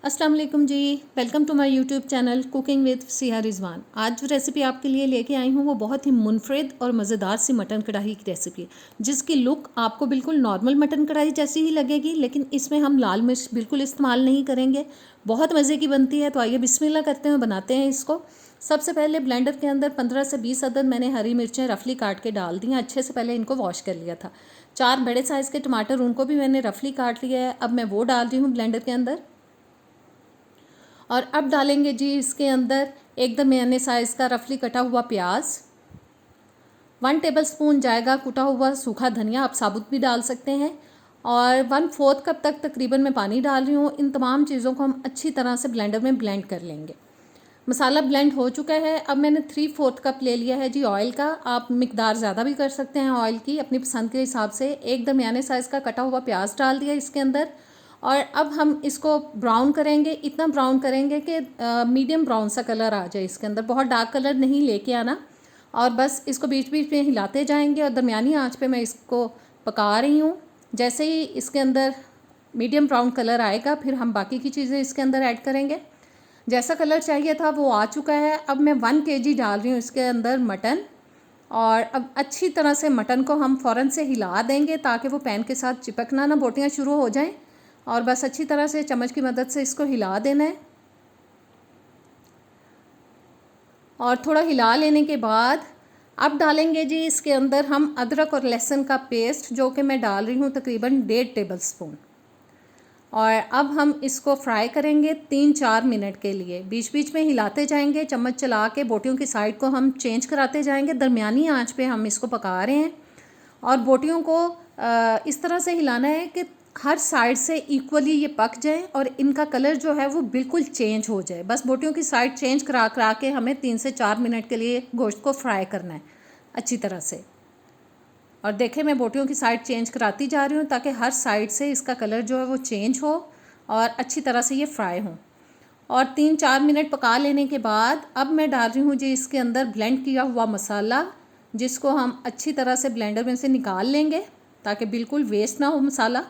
अस्सलाम वालेकुम जी। Welcome to my YouTube channel cooking with Siya Rizwan. आज जो रेसिपी आपके लिए लेके आई हूँ वो बहुत ही मुनफरिद और मज़ेदार सी मटन कढ़ाई की रेसिपी है, जिसकी लुक आपको बिल्कुल नॉर्मल मटन कढ़ाई जैसी ही लगेगी, लेकिन इसमें हम लाल मिर्च बिल्कुल इस्तेमाल नहीं करेंगे। बहुत मज़े की बनती है। तो आइए बिस्मिल्लाह करते हैं, बनाते हैं इसको। सबसे पहले ब्लेंडर के अंदर 15 से 20 अदद मैंने हरी मिर्चें रफली काट के डाल दी हैं। अच्छे से पहले इनको वॉश कर लिया था। 4 बड़े साइज़ के टमाटर, उनको भी मैंने रफली काट लिया है। अब मैं वो डाल रही हूँ ब्लेंडर के अंदर। और अब डालेंगे जी इसके अंदर एक दरमियाने साइज़ का रफली कटा हुआ प्याज, 1 टेबलस्पून जाएगा कुटा हुआ सूखा धनिया, आप साबुत भी डाल सकते हैं, और 1/4 कप तक तकरीबन मैं पानी डाल रही हूँ। इन तमाम चीज़ों को हम अच्छी तरह से ब्लेंडर में ब्लेंड कर लेंगे। मसाला ब्लेंड हो चुका है। अब मैंने 3/4 कप ले लिया है जी ऑयल का। आप मिकदार ज़्यादा भी कर सकते हैं ऑयल की, अपनी पसंद के हिसाब से। एक दरमियाने साइज़ का कटा हुआ प्याज डाल दिया इसके अंदर। और अब हम इसको ब्राउन करेंगे। इतना ब्राउन करेंगे कि मीडियम ब्राउन सा कलर आ जाए इसके अंदर, बहुत डार्क कलर नहीं लेके आना। और बस इसको बीच बीच में हिलाते जाएंगे और दरमियानी आंच पे मैं इसको पका रही हूँ। जैसे ही इसके अंदर मीडियम ब्राउन कलर आएगा, फिर हम बाकी की चीज़ें इसके अंदर ऐड करेंगे। जैसा कलर चाहिए था वो आ चुका है। अब मैं 1 kg डाल रही हूँ इसके अंदर मटन। और अब अच्छी तरह से मटन को हम फ़ौरन से हिला देंगे ताकि वो पैन के साथ चिपकना ना बोटियाँ शुरू हो जाएं। और बस अच्छी तरह से चम्मच की मदद से इसको हिला देना है। और थोड़ा हिला लेने के बाद अब डालेंगे जी इसके अंदर हम अदरक और लहसुन का पेस्ट, जो कि मैं डाल रही हूँ तकरीबन 1.5 टेबलस्पून। और अब हम इसको फ्राई करेंगे 3-4 मिनट के लिए। बीच बीच में हिलाते जाएंगे, चम्मच चला के बोटियों की साइड को हम चेंज कराते जाएंगे। दरमियानी आंच पे हम इसको पका रहे हैं। और बोटियों को इस तरह से हिलाना है कि हर साइड से इक्वली ये पक जाए और इनका कलर जो है वो बिल्कुल चेंज हो जाए। बस बोटियों की साइड चेंज करा करा के हमें 3 से 4 मिनट के लिए गोश्त को फ्राई करना है अच्छी तरह से। और देखें, मैं बोटियों की साइड चेंज कराती जा रही हूँ ताकि हर साइड से इसका कलर जो है वो चेंज हो और अच्छी तरह से ये फ्राई हो। और 3-4 मिनट पका लेने के बाद अब मैं डाल रही हूँ जी इसके अंदर ब्लेंड किया हुआ मसाला, जिसको हम अच्छी तरह से ब्लेंडर में से निकाल लेंगे ताकि बिल्कुल वेस्ट ना हो मसाला।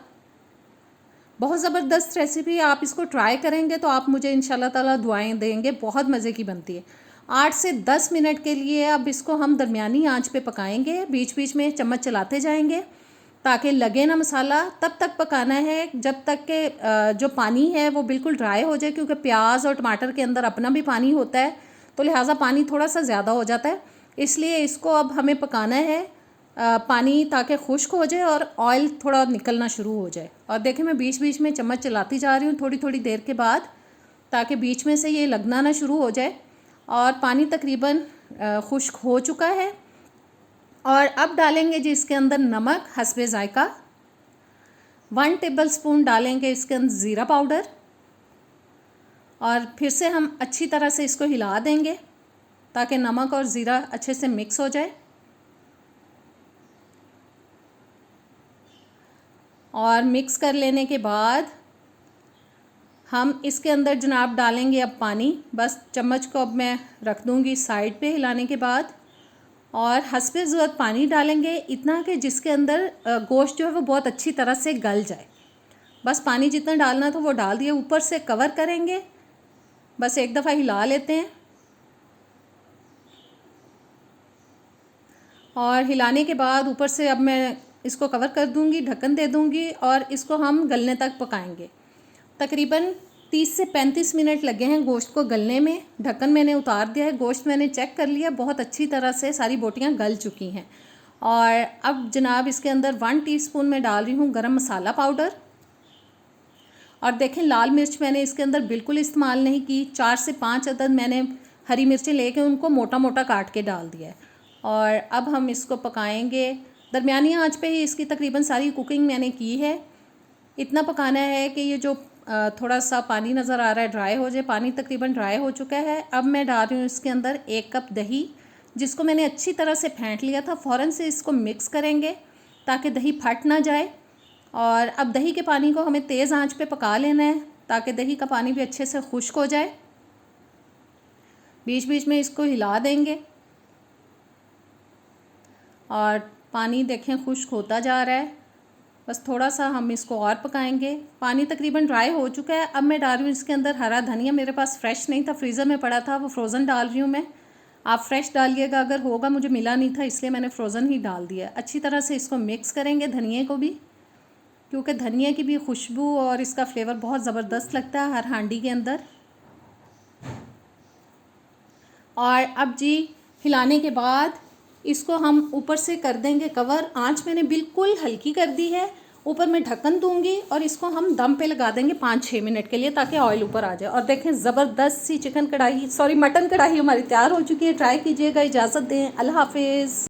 बहुत ज़बरदस्त रेसिपी, आप इसको ट्राई करेंगे तो आप मुझे इंशाल्लाह ताला दुआएं देंगे। बहुत मज़े की बनती है। 8 से 10 मिनट के लिए अब इसको हम दरमियानी आंच पे पकाएंगे। बीच बीच में चम्मच चलाते जाएंगे ताकि लगे ना मसाला। तब तक पकाना है जब तक कि जो पानी है वो बिल्कुल ड्राई हो जाए, क्योंकि प्याज और टमाटर के अंदर अपना भी पानी होता है, तो लिहाजा पानी थोड़ा सा ज़्यादा हो जाता है। इसलिए इसको अब हमें पकाना है पानी, ताकि खुश्क हो जाए और ऑयल थोड़ा निकलना शुरू हो जाए। और देखें, मैं बीच बीच में चम्मच चलाती जा रही हूँ थोड़ी थोड़ी देर के बाद, ताकि बीच में से ये लगना ना शुरू हो जाए। और पानी तकरीबन खुश्क हो चुका है। और अब डालेंगे जी इसके अंदर नमक हस्बे ज़ायका, 1 टेबलस्पून डालेंगे इसके अंदर ज़ीरा पाउडर। और फिर से हम अच्छी तरह से इसको हिला देंगे ताकि नमक और ज़ीरा अच्छे से मिक्स हो जाए। और मिक्स कर लेने के बाद हम इसके अंदर जनाब डालेंगे अब पानी। बस चम्मच को अब मैं रख दूँगी साइड पे हिलाने के बाद, और हस्बे ज़रूरत पानी डालेंगे, इतना कि जिसके अंदर गोश्त जो है वो बहुत अच्छी तरह से गल जाए। बस पानी जितना डालना था वो डाल दिए। ऊपर से कवर करेंगे, बस एक दफ़ा हिला लेते हैं। और हिलाने के बाद ऊपर से अब मैं इसको कवर कर दूंगी, ढक्कन दे दूंगी, और इसको हम गलने तक पकाएंगे। तकरीबन 30 से 35 मिनट लगे हैं गोश्त को गलने में। ढक्कन मैंने उतार दिया है, गोश्त मैंने चेक कर लिया, बहुत अच्छी तरह से सारी बोटियां गल चुकी हैं। और अब जनाब इसके अंदर 1 टीस्पून मैं डाल रही हूँ गरम मसाला पाउडर। और देखें, लाल मिर्च मैंने इसके अंदर बिल्कुल इस्तेमाल नहीं की। 4 से 5 अदद मैंने हरी मिर्चें लेके उनको मोटा मोटा काट के डाल दिया है। और अब हम इसको पकाएंगे दरमियानी आंच पे ही। इसकी तकरीबन सारी कुकिंग मैंने की है। इतना पकाना है कि ये जो थोड़ा सा पानी नज़र आ रहा है ड्राई हो जाए। पानी तकरीबन ड्राई हो चुका है। अब मैं डाल रही हूँ इसके अंदर 1 कप दही, जिसको मैंने अच्छी तरह से फेंट लिया था। फ़ौरन से इसको मिक्स करेंगे ताकि दही फट ना जाए। और अब दही के पानी को हमें तेज़ आंच पे पका लेना है ताकि दही का पानी भी अच्छे से खुश्क हो जाए। बीच बीच में इसको हिला देंगे। और पानी देखें खुश्क होता जा रहा है। बस थोड़ा सा हम इसको और पकाएंगे। पानी तकरीबन ड्राई हो चुका है। अब मैं डाल रही हूँ इसके अंदर हरा धनिया। मेरे पास फ्रेश नहीं था, फ्रीज़र में पड़ा था, वो फ्रोज़न डाल रही हूँ मैं। आप फ्रेश डालिएगा अगर होगा, मुझे मिला नहीं था इसलिए मैंने फ्रोज़न ही डाल दिया। अच्छी तरह से इसको मिक्स करेंगे धनिए को भी, क्योंकि धनिया की भी खुशबू और इसका फ्लेवर बहुत ज़बरदस्त लगता है हर हांडी के अंदर। और अब जी हिलाने के बाद इसको हम ऊपर से कर देंगे कवर। आंच मैंने बिल्कुल हल्की कर दी है। ऊपर मैं ढक्कन दूंगी और इसको हम दम पे लगा देंगे 5-6 मिनट के लिए, ताकि ऑयल ऊपर आ जाए। और देखें ज़बरदस्त सी मटन कढ़ाई हमारी तैयार हो चुकी है। ट्राई कीजिएगा। इजाज़त दें, अल्लाह हाफिज़।